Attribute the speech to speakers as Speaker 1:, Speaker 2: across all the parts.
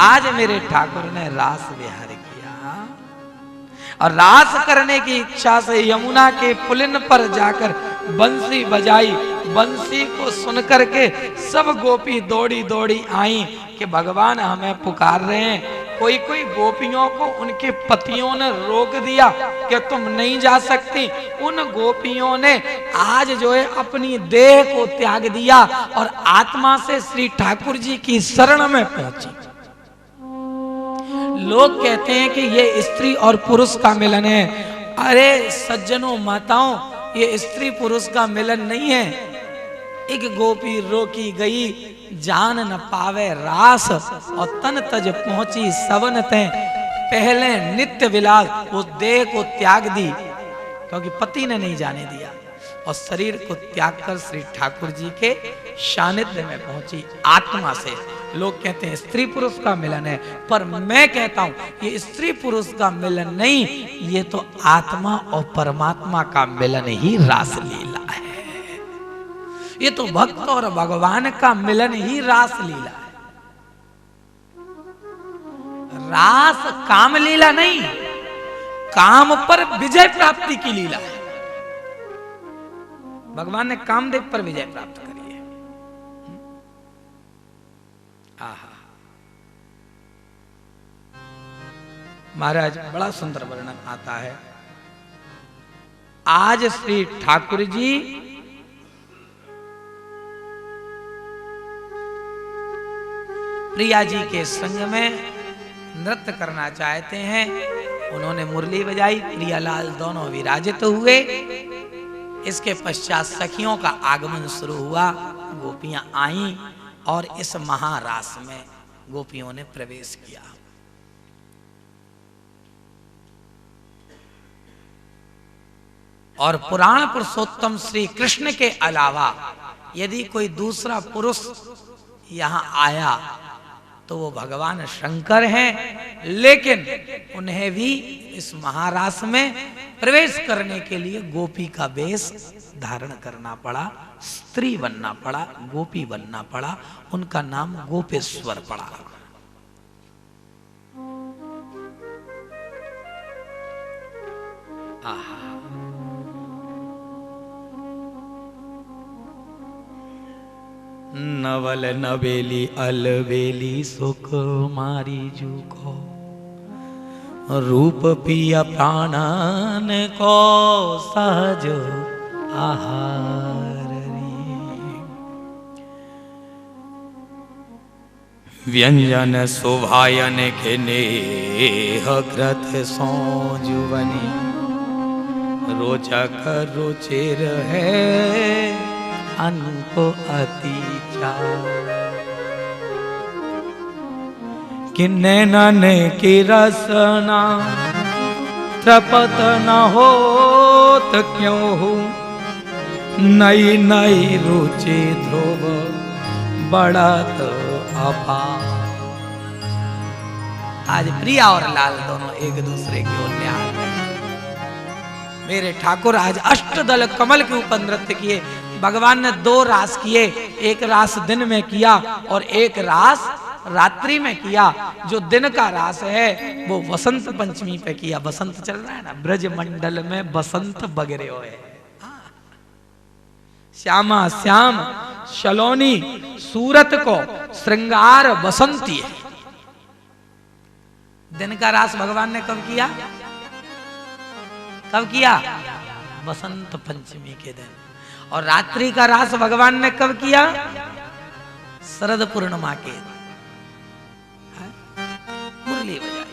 Speaker 1: आज मेरे ठाकुर ने रास विहार किया और रास करने की इच्छा से यमुना के पुलिन पर जाकर बंसी बजाई। बंसी को सुनकर के सब गोपी दौड़ी दौड़ी आई कि भगवान हमें पुकार रहे हैं। कोई कोई गोपियों को उनके पतियों ने रोक दिया कि तुम नहीं जा सकती। उन गोपियों ने आज जो है अपनी देह को त्याग दिया और आत्मा से श्री ठाकुर जी की शरण में पहुंची। लोग कहते हैं कि ये स्त्री और पुरुष का मिलन है। अरे सज्जनों माताओं, ये स्त्री पुरुष का मिलन नहीं है। एक गोपी रोकी गई, जान न पावे रास और तन तज पहुंची सवन ते। पहले नित्य विलास उस देह को त्याग दी क्योंकि पति ने नहीं जाने दिया और शरीर को त्याग कर श्री ठाकुर जी के सानिध्य में पहुंची आत्मा से। लोग कहते हैं स्त्री पुरुष का मिलन है, पर मैं कहता हूं ये स्त्री पुरुष का मिलन नहीं, ये तो आत्मा और परमात्मा का मिलन ही रास लीला है। ये तो भक्त और भगवान का मिलन ही रास लीला है। रास काम लीला नहीं, काम पर विजय प्राप्ति की लीला है। भगवान ने कामदेव पर विजय प्राप्त करी है। आहा, महाराज बड़ा सुंदर वर्णन आता है। आज श्री ठाकुर जी प्रिया जी के संग में नृत्य करना चाहते हैं। उन्होंने मुरली बजाई, प्रियालाल दोनों विराजित हुए। इसके पश्चात सखियों का आगमन शुरू हुआ। गोपियां आईं और इस महारास में गोपियों ने प्रवेश किया। और पुराण पुरुषोत्तम श्री कृष्ण के अलावा यदि कोई दूसरा पुरुष यहां आया तो वो भगवान शंकर हैं, लेकिन उन्हें भी इस महारास में प्रवेश करने के लिए गोपी का वेश धारण करना पड़ा, स्त्री बनना पड़ा, गोपी बनना पड़ा। उनका नाम गोपेश्वर पड़ा। आहा, नवल नवेली अलवेली सुकुमारी जू को रूप पिया प्राणन को सहज आहार व्यंजन शोभायन के नेह कृत सौजुवनी रोचक रुचिर है अनु अति कि नैनन की रसना त्रपत न होत क्यों हो नई नई रुचि ध्रुव बढ़त अपार। आज प्रिया और लाल दोनों एक दूसरे की ओर निहार रहे हैं। मेरे ठाकुर आज अष्टदल कमल के ऊपर नृत्य किए। भगवान ने 2 रास किए, एक रास दिन में किया और एक रास रात्रि में किया। जो दिन का रास है वो वसंत पंचमी पे किया। बसंत चल रहा है ना, ब्रज मंडल में बसंत बगरे हुए। श्यामा श्याम शलोनी सूरत को श्रृंगार बसंती है। दिन का रास भगवान ने कब किया? कब किया? बसंत पंचमी के दिन। और रात्रि का रास भगवान ने कब किया? शरद पूर्णिमा के दिन। मुरली बजाई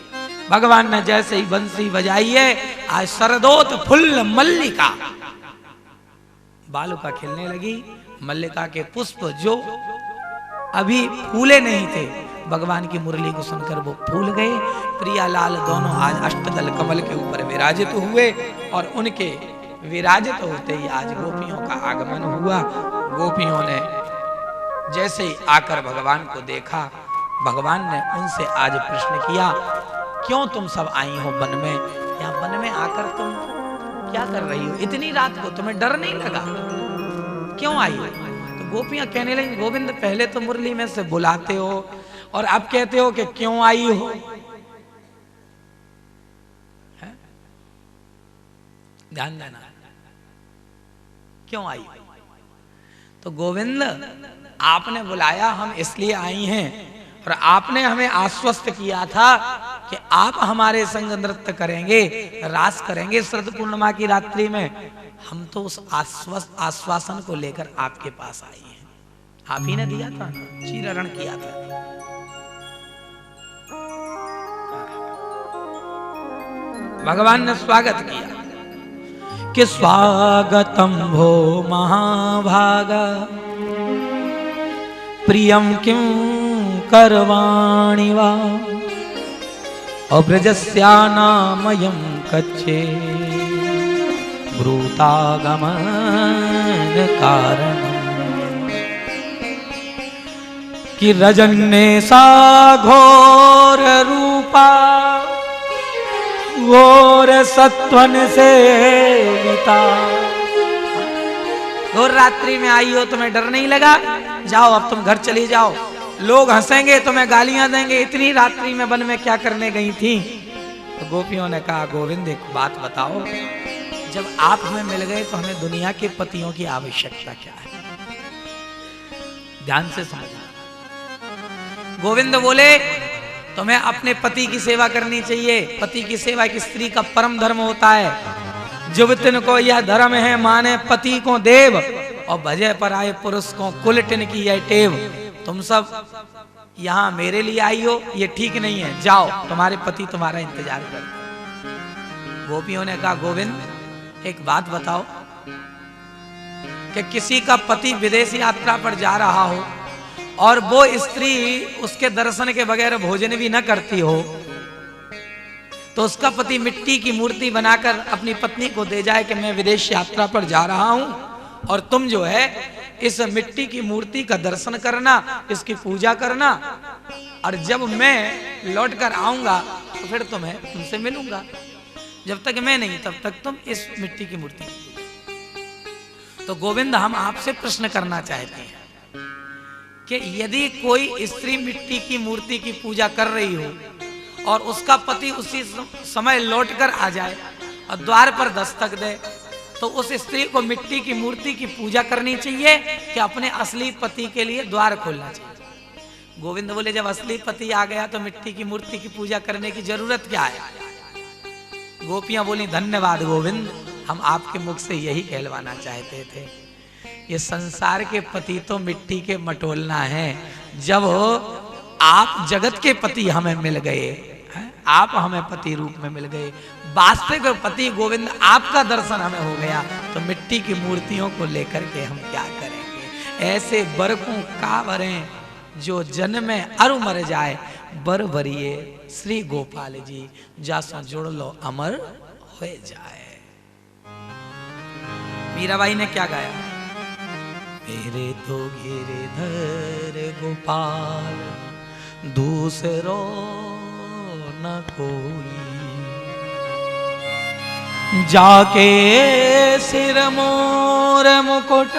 Speaker 1: भगवान ने, जैसे ही बंसी बजाई है। आज शरदोत फुल्ल मल्लिका, बालुका खिलने लगी। मल्लिका के पुष्प जो अभी फूले नहीं थे, भगवान की मुरली को सुनकर वो फूल गए। प्रियालाल दोनों आज अष्टदल कमल के ऊपर विराजित हुए और उनके विराजित होते ही आज गोपियों का आगमन हुआ। गोपियों ने जैसे ही आकर भगवान को देखा, भगवान ने उनसे आज प्रश्न किया, क्यों तुम सब आई हो वन में? यहाँ वन में आकर तुम क्या कर रही हो? इतनी रात को तुम्हें डर नहीं लगा? क्यों आई हो? तो गोपियां कहने लगी, गोविंद पहले तो मुरली में से बुलाते हो और आप कहते हो कि क्यों आई हो। ध्यान देना, क्यों आई? तो गोविंद आपने बुलाया, हम इसलिए आई हैं, और आपने हमें आश्वस्त किया था कि आप हमारे संग नृत्य करेंगे, रास करेंगे शरद पूर्णिमा की रात्रि में। हम तो उस आश्वासन को लेकर आपके पास आई हैं। आप ही ने दिया था, चीरहरण किया था। भगवान ने स्वागत किया कि स्वागतम भो महाभागा प्रियम किं करवाणि वा अब्रजस्यानामयं कच्चे ब्रूतागमन कारणम् कि रजन्ने सा घोर रूपा घोर सत्वन से घोर रात्रि में आई हो, तुम्हें डर नहीं लगा? जाओ अब तुम घर चली जाओ, लोग हंसेंगे, तुम्हें गालियां देंगे, इतनी रात्रि में वन में क्या करने गई थी? तो गोपियों ने कहा गोविंद एक बात बताओ, जब आप हमें मिल गए तो हमें दुनिया के पतियों की आवश्यकता क्या है? ध्यान से समझना। गोविंद बोले तुम्हें अपने पति की सेवा करनी चाहिए। पति की सेवा एक स्त्री का परम धर्म होता है। जब तिन को यह धर्म है माने पति को देव, और भजे पर आए पुरुष को कुलटिन की यह टेव। तुम सब यहाँ मेरे लिए आई हो, ये ठीक नहीं है, जाओ तुम्हारे पति तुम्हारा इंतजार कर। गोपियों ने कहा गोविंद एक बात बताओ कि किसी का पति विदेश यात्रा पर जा रहा हो और वो स्त्री उसके दर्शन के बगैर भोजन भी न करती हो, तो उसका पति मिट्टी की मूर्ति बनाकर अपनी पत्नी को दे जाए कि मैं विदेश यात्रा पर जा रहा हूं और तुम जो है इस मिट्टी की मूर्ति का दर्शन करना, इसकी पूजा करना, और जब मैं लौट कर आऊंगा तो फिर तुम्हें तुमसे मिलूंगा। जब तक मैं नहीं तब तक तुम इस मिट्टी की मूर्ति की पूजा। तो गोविंद हम आपसे प्रश्न करना चाहते हैं कि यदि कोई स्त्री मिट्टी की मूर्ति की पूजा कर रही हो और उसका पति उसी समय लौट कर आ जाए और द्वार पर दस्तक दे, तो उस स्त्री को मिट्टी की मूर्ति की पूजा करनी चाहिए कि अपने असली पति के लिए द्वार खोलना चाहिए? गोविंद बोले जब असली पति आ गया तो मिट्टी की मूर्ति की पूजा करने की जरूरत क्या है? गोपियां बोली धन्यवाद गोविंद, हम आपके मुख से यही कहलवाना चाहते थे। ये संसार के पति तो मिट्टी के मटोलना है। जब आप जगत के पति हमें मिल गए, आप हमें पति रूप में मिल गए, वास्तविक पति गोविंद आपका दर्शन हमें हो गया, तो मिट्टी की मूर्तियों को लेकर के हम क्या करेंगे? ऐसे बर को का भरें जो जन्मे अरु मर जाए, बर भरिए श्री गोपाल जी जासो जुड़ लो अमर हो जाए। मीराबाई ने क्या गाया? मेरे तो गिरधर गोपाल दूसरो न कोई, जाके सिर मोर मुकुट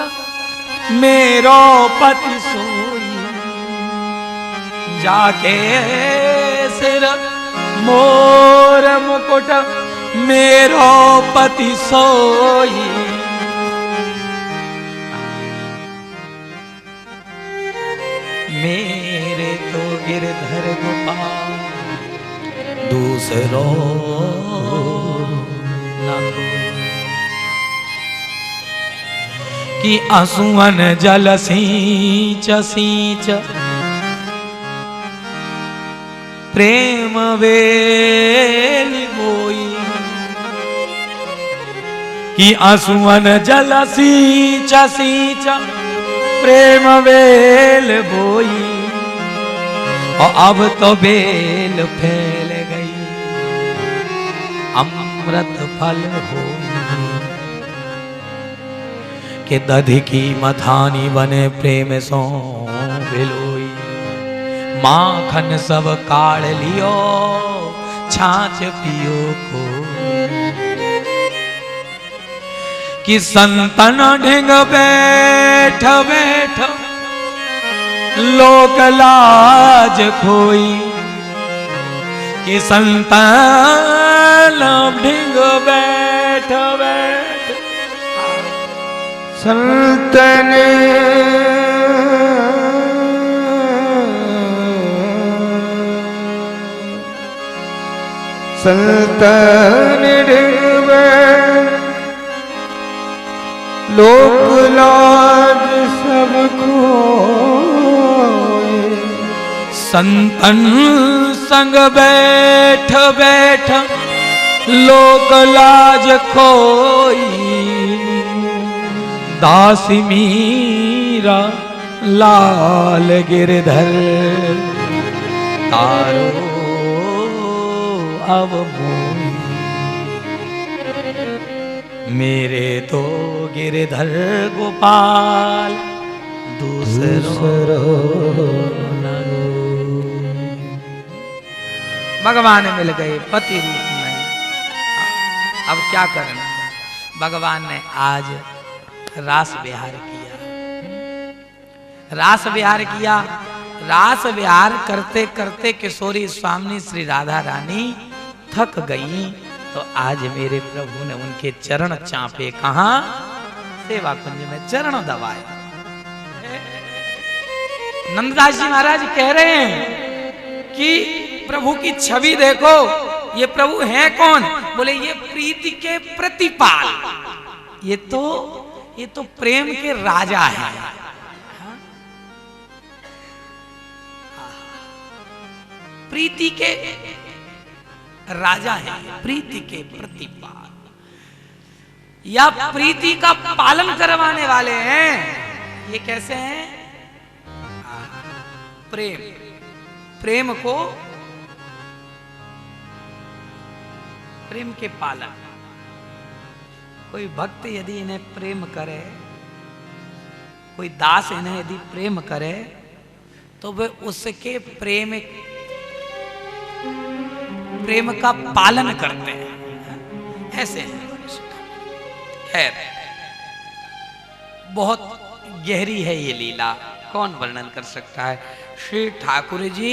Speaker 1: मेरो पति सोई, जाके सिर मोर मुकुट मेरो पति सोई। मेरे तो गिरधर गोपाल दूसरो न कि आंसुअन जल सींच सींच प्रेम वेल बोई, कि आंसुअन जल सींच सींच प्रेम वेल बोई, और अब तो बेल फैल गई अमृत फल हो, कि दधि की मथानी बने प्रेम सो बिलोई, माखन सब काढ़ लियो छाछ पियो को, कि संतन ढिंग बैठ बैठ लोक लाज खोई कि संतान ढिंग बैठ बैठ
Speaker 2: संतन संतन लोक लाज सब खोए
Speaker 1: संतन संग बैठ बैठ लोक लाज खोई दासी मीरा लाल गिरधर तारो अब मोई मेरे तो गिरधर गोपाल दूसरो न भगवान मिल गए पति रूप में। अब क्या करना, भगवान ने आज रास विहार किया, रास विहार किया। रास विहार करते करते किशोरी स्वामी श्री राधा रानी थक गई, तो आज मेरे प्रभु ने उनके चरण चापे, कहां सेवा कुंज में चरण दबाए। नंददास जी महाराज कह रहे हैं कि प्रभु की छवि देखो, ये प्रभु हैं कौन? बोले ये प्रीति के प्रतिपाल, ये तो प्रेम के राजा हैं। प्रीति के राजा हैं, प्रीति के प्रतिपाल, या प्रीति का पालन करवाने वाले हैं। ये कैसे हैं? प्रेम, प्रेम को, प्रेम के पालन। कोई भक्त यदि इन्हें प्रेम करे, कोई दास इन्हें यदि प्रेम करे, तो वे उसके प्रेम का पालन करते हैं, ऐसे हैं। खैर, बहुत गहरी है ये लीला, कौन वर्णन कर सकता है। श्री ठाकुर जी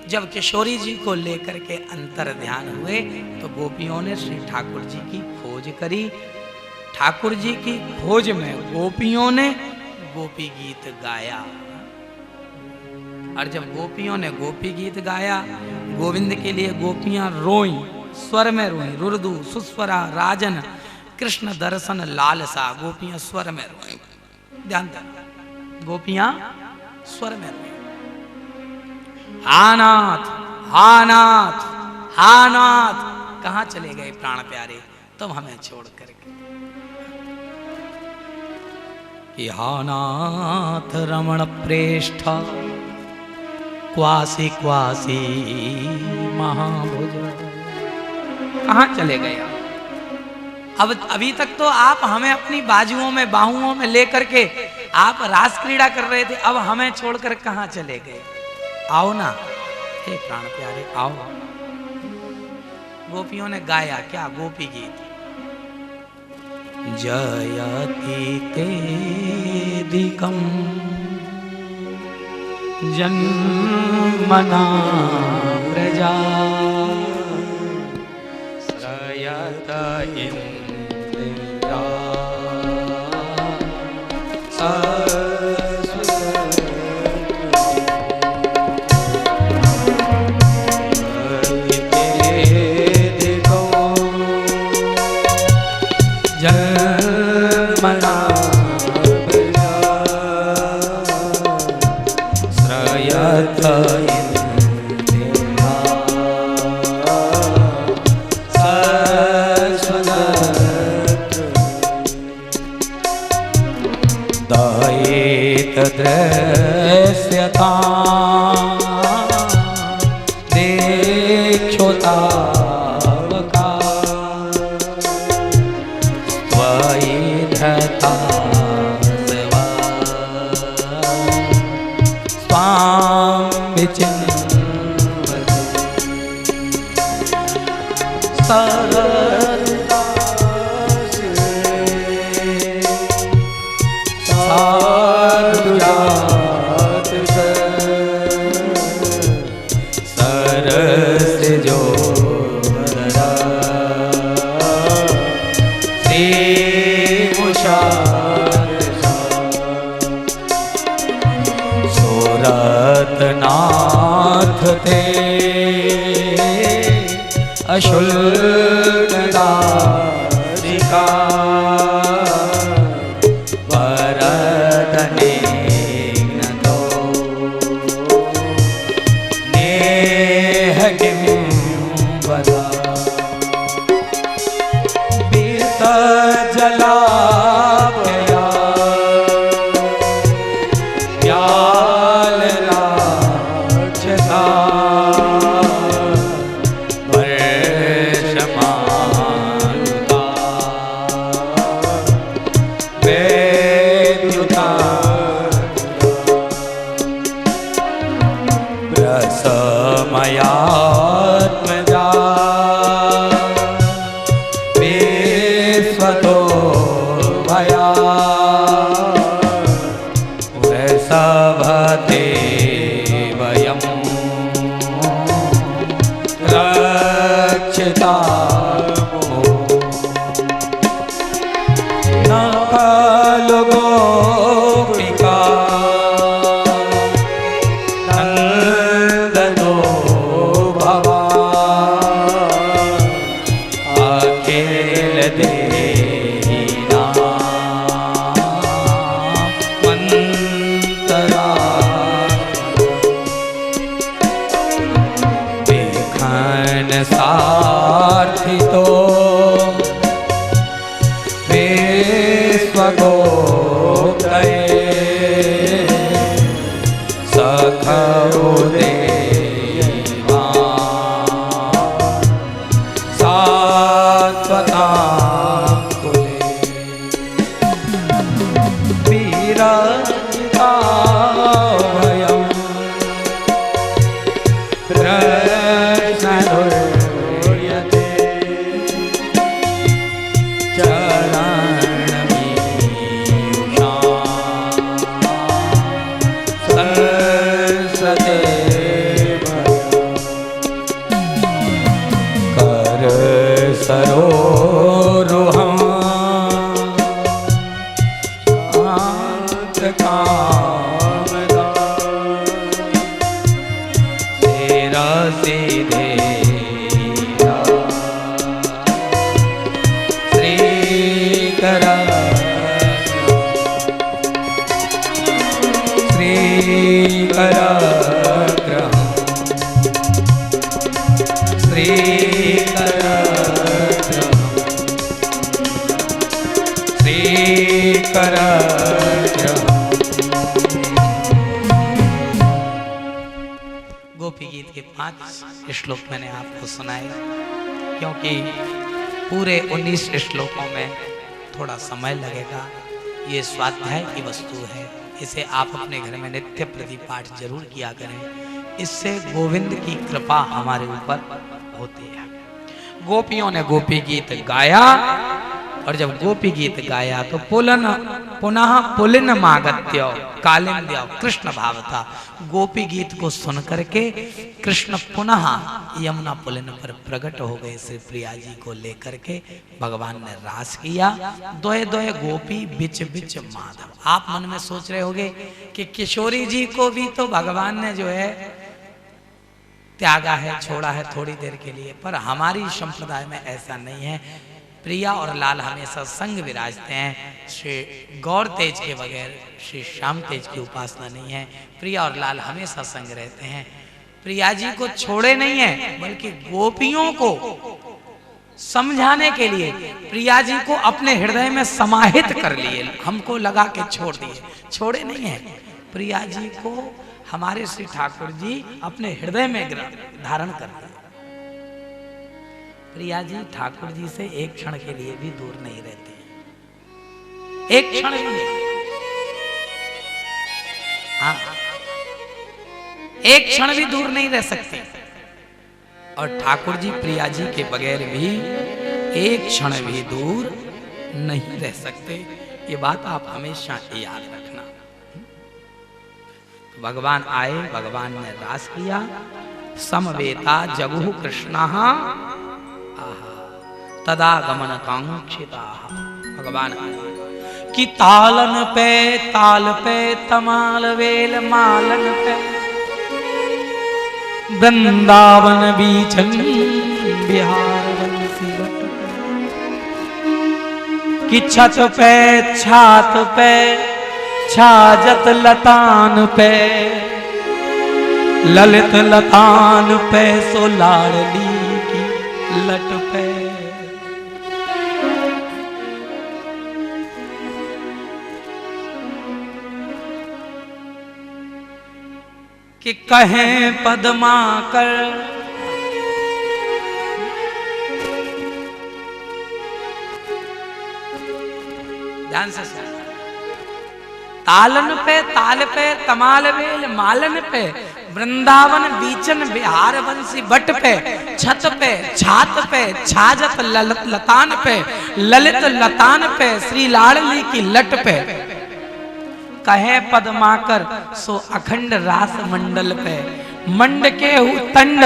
Speaker 1: जब किशोरी जी को लेकर के अंतर ध्यान हुए, तो गोपियों ने श्री ठाकुर जी की खोज करी। ठाकुर जी की खोज में गोपियों ने गोपी गीत गाया, और जब गोपियों ने गोपी गीत गाया, गोविंद के लिए गोपियां रोई, स्वर में रोई, रुर्दु सुस्वरा राजन कृष्ण दर्शन लालसा, गोपियां स्वर में रोई। ध्यान देना, गोपियां स्वर में रोई। हानाथ हानाथ हानाथ, कहां चले गए प्राण प्यारे तुम हमें छोड़ करके? कि हानाथ रमण प्रेष्ठ क्वासी क्वासी महाभुज, कहां चले गए आप? अब अभी तक तो आप हमें अपनी बाजुओं में, बाहुओं में लेकर के आप रास क्रीड़ा कर रहे थे, अब हमें छोड़कर कहां चले गए? आओ ना हे प्राण प्यारे, आओ। गोपियों ने गाया क्या? गोपी गीत। जयति तेदिकम जन्मना प्रजा श्रयत इंद्रा दृश्यता देखोतावका त्वयि धता स्वाम विचिन्वते सरलता साधुजात बरस जो सोरत नाथ थे अशुल्क दारिका वरदने न तो नेह किम बदा बीत जला सारथी तो विश्वगो गए सखो देवा सात्वता वीरजिता भयम् सरोरुहं कामदा तेरा सीधे श्रीकर श्रीकर श्रीकर कर गोपी गीत के 5 श्लोक मैंने आपको सुनाए, क्योंकि पूरे 19 श्लोकों में थोड़ा समय लगेगा। ये स्वाध्याय की वस्तु है, इसे आप अपने घर में नित्य प्रति पाठ जरूर किया करें। इससे गोविंद की कृपा हमारे ऊपर होती है। गोपियों ने गोपी गीत गाया, और जब गोपी गीत गाया तो पुनः पुलिन मागत्य कालिंद्य कृष्ण भाव था। गोपी गीत को सुन करके कृष्ण पुनः यमुना पुलिन पर प्रकट हो गए। श्री प्रिया जी को लेकर के भगवान ने रास किया। दोए दोए गोपी बिच बिच माधव। आप मन में सोच रहे होंगे कि किशोरी जी को भी तो भगवान ने जो है त्यागा है, छोड़ा है थोड़ी देर के लिए, पर हमारी संप्रदाय में ऐसा नहीं है। प्रिया और लाल हमेशा संग विराजते हैं। श्री गौर तेज के बगैर श्री श्याम तेज की उपासना नहीं है। प्रिया और लाल हमेशा संग रहते हैं। प्रिया जी को छोड़े नहीं है, बल्कि गोपियों को समझाने के लिए प्रिया जी को अपने हृदय में समाहित कर लिए। हमको लगा के छोड़ दिए, छोड़े नहीं है। प्रिया जी को हमारे श्री ठाकुर जी अपने हृदय में धारण कर दिए। प्रिया जी ठाकुर जी से एक क्षण के लिए भी दूर नहीं रहते, एक क्षण भी नहीं। हाँ, एक क्षण भी दूर नहीं रह सकते। और ठाकुर जी प्रिया जी के बगैर भी एक क्षण भी दूर नहीं रह सकते। ये बात आप हमेशा याद रखना। भगवान आए, भगवान ने रास किया, समवेता जगुः कृष्णः तदा गमन कांक्षिता। भगवान कि तालन पे तमाल वेल मालन पे वृंदावन बीचन बिहार बंसी बट कि छत पे छात पे छाजत लतान पे ललित लतान पे सो लाडली की लट पे कि कहें पद्माकर ध्यान से सुन। तालन पे ताल पे तमाल वेल मालन पे वृंदावन बीचन बिहार बंसी बट पे छत पे छात पे छाजत लतान पे ललित लतान पे श्री लाडली की लट पे कहे पद्माकर सो अखंड रास मंडल पे मंड के तंड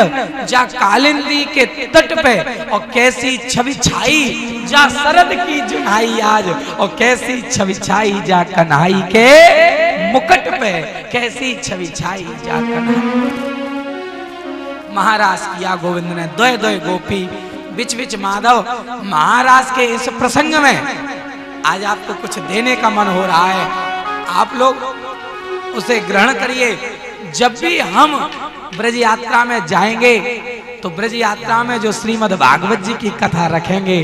Speaker 1: जा कालिंदी के तट पे और कैसी छवि छाई जा शरद की जुनाई आज और कैसी छवि छाई जा कन्हई के मुकुट पे कैसी छवि छाई जा कन्हई। महाराज किया गोविंद ने दोय दोय गोपी बिच बिच माधव। महाराज के इस प्रसंग में आज आपको कुछ देने का मन हो रहा है, आप लोग उसे ग्रहण करिए। जब भी हम ब्रज यात्रा में जाएंगे तो ब्रज यात्रा में जो श्रीमद् भागवत जी की कथा रखेंगे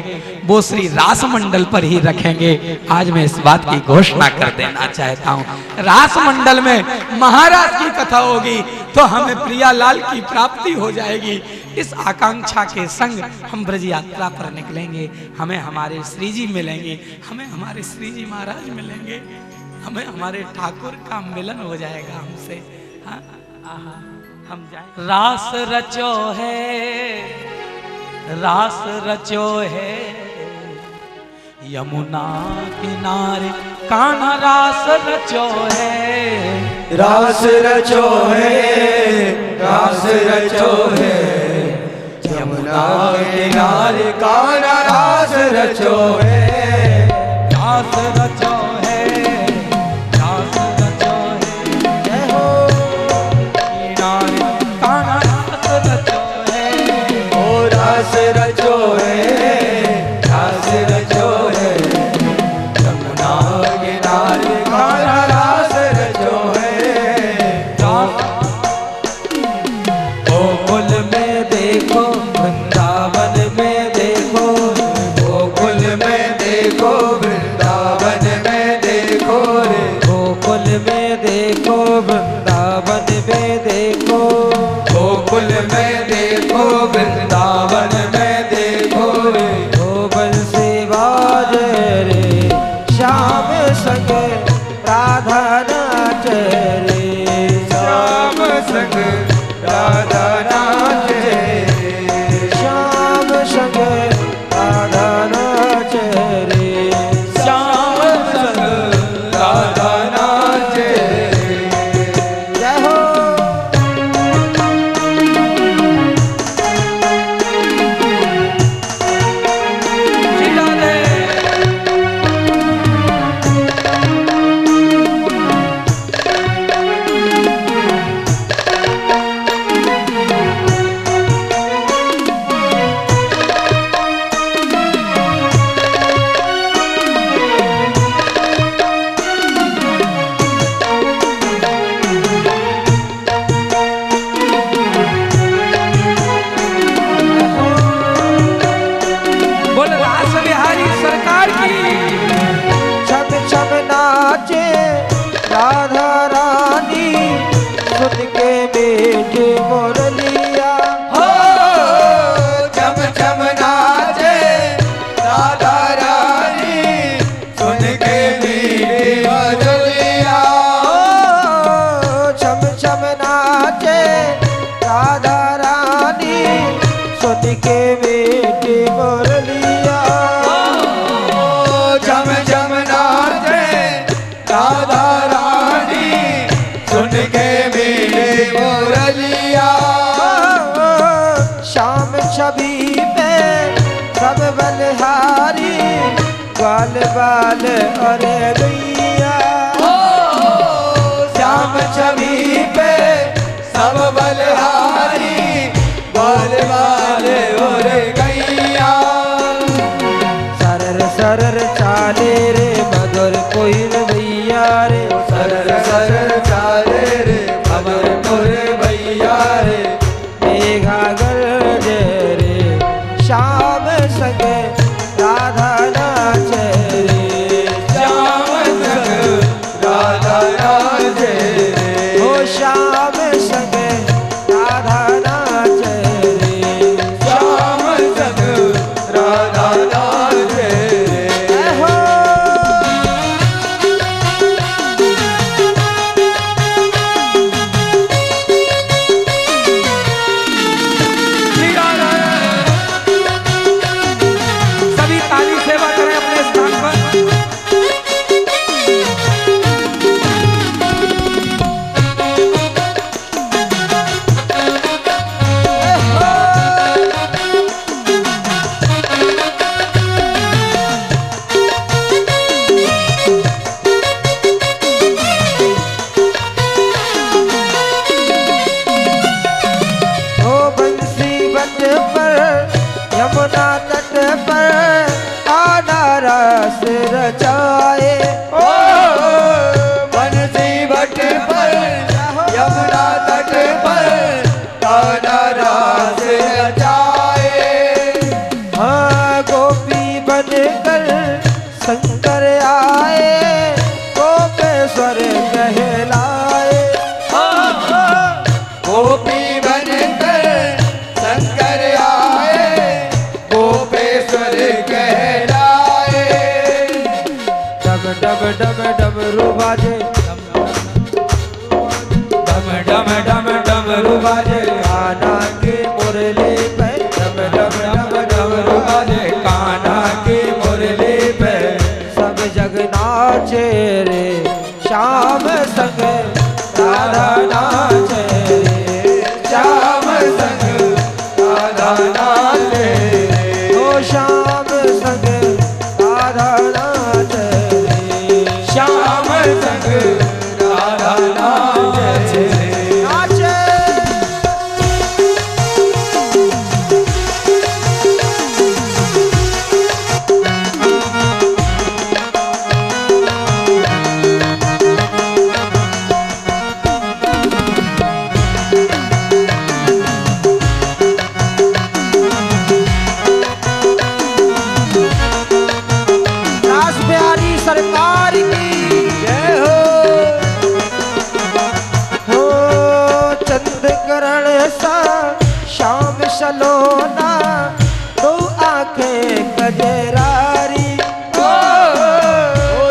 Speaker 1: वो श्री रास मंडल पर ही रखेंगे। आज मैं इस बात की घोषणा कर देना चाहता हूँ, रास मंडल में महाराज की कथा होगी तो हमें प्रियालाल की प्राप्ति हो जाएगी। इस आकांक्षा के संग हम ब्रज यात्रा पर निकलेंगे, हमें हमारे श्री जी मिलेंगे, हमें हमारे श्री जी महाराज मिलेंगे, हमें हमारे ठाकुर का मिलन हो जाएगा हमसे। हाँ, हम जाए। रास रचो है, रास रचो है यमुना किनारे कान्हा रास रचो है।
Speaker 2: रास रचो है, रास रचो है यमुना किनारे कान्हा रास रचो है।
Speaker 1: रास रचो
Speaker 2: श्याम छवि पे सब बलिहारी ग्वाल बाल और गैया। श्याम छवि पे सब बलिहारी ग्वाल बाल और गैया। सरर सरर चाले रे मधुर कोई भैया रे। सरर सरर चाले रे मधुर कोई भैया रे। मेघा गरजे रे श्याम संग राधा नाचे रे। श्याम संग राधा नाचे रे। ओ श्याम संग राधा नाचे रे। श्याम संग राधा नाचे रे। हो
Speaker 1: सभी ताली सेवा करें अपने स्थान पर।
Speaker 2: ओ बंसी बट पर यमुना तट पर आना रस रचाए। ओ बंसी बट पर यमुना तट पर आना रस रचाए। हाँ गोपी बनकर शंकर आए गोपेश्वर कहलाए। गोपी बनकर शंकर आए गोपेश्वर कहलाए। डम डम डम डमरू बाजे डम डम डम डमरू बाजे कान्हा की मुरली पे। डम डम डम डमरू बाजे कान्हा की मुरली पे। सब जग नाचे रे श्याम संग राधा नाचे रे। श्याम संग राधा नाचे रे। ओ श्याम संग राधा नाचे रे। श्याम संग राधा नाचे रे। नाचे रास प्यारी सरकार की जय हो चंद्रकरण सा श्याम सलोना दो आंखें कजरारी। ओ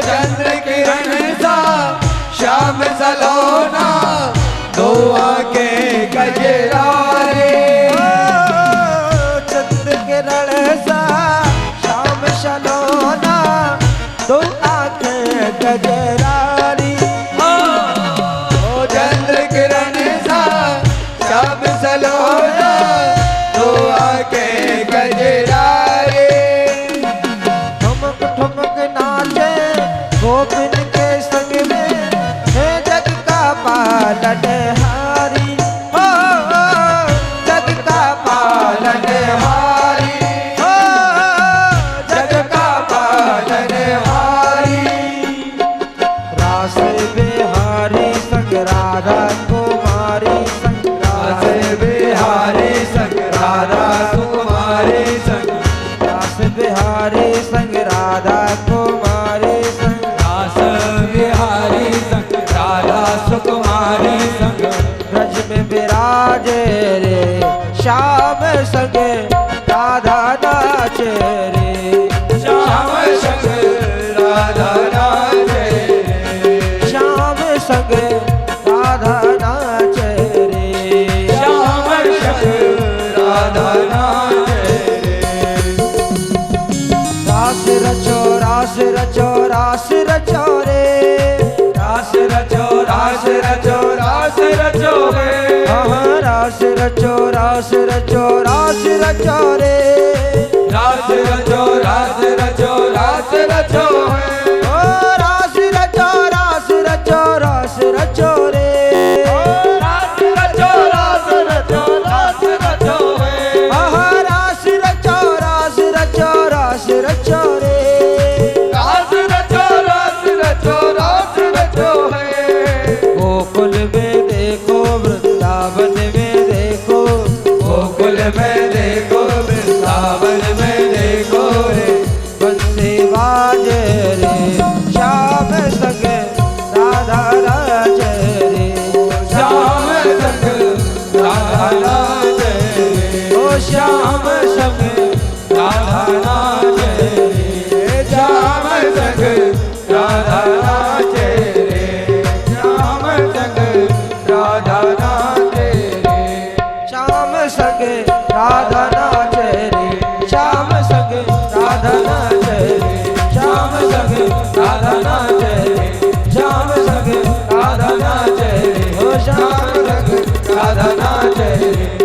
Speaker 2: चंद्र किरण सा श्याम सलोना दो आंखें कजरारी। चंद्र किरण सा श्याम सलोना दो आंखें कजरारी। ओ चंद्र किरण सा श्याम सलोना दो आंखें कजरारी। ठुमक ठुमक नाचे गोपिन के संग में है जग का पालनहारी। ओ जग का पालनहारी। ओ जग का पालनहारी। रास बिहारी संग राधा कुमारी संग। रास बिहारी संग राधा कुमारी संग। रास बिहारी संग राधा कुमारी संग। रास बिहारी संग राधा सुकुमारी संग। ब्रज में विराजे रे श्याम संग राधा नाचे रे। श्याम संग राधा नाचे रे। श्याम संग राधा नाचे रे। श्याम संग राधा नाचे रे। रास रचो रास रचो रास रचो रे। रास रचो रास रचो रास रचो रे। हाँ रास रचो रास रचो रास रचो रे
Speaker 3: रास रचो रास रचो रास रचो है
Speaker 2: ओ रास रचो रास रचो रास रचो रे
Speaker 3: रास रचो रास रचो रास रचो है
Speaker 2: हाँ रास रचो रास रचो रास रचो रे
Speaker 3: रास रचो रास रचो रास रचो है
Speaker 2: गोकुल में देखो वृंदावन में देखो
Speaker 3: गोकुल में देखो वृंदावन में देखो रे
Speaker 2: बंसी बाजे रे श्याम संग राधा राज रे
Speaker 3: श्याम संग राधा नाच रे
Speaker 2: ओ श्याम संग
Speaker 3: राधा नाच रे श्याम संग राधा नाच रे श्याम संग राधा नाच रे
Speaker 2: श्याम संग राधा नाच रे श्याम संग राधा नाच रे श्याम संग राधा नाच रे श्याम संग राधा नाच रे ओ श्याम संग
Speaker 3: राधा नाच रे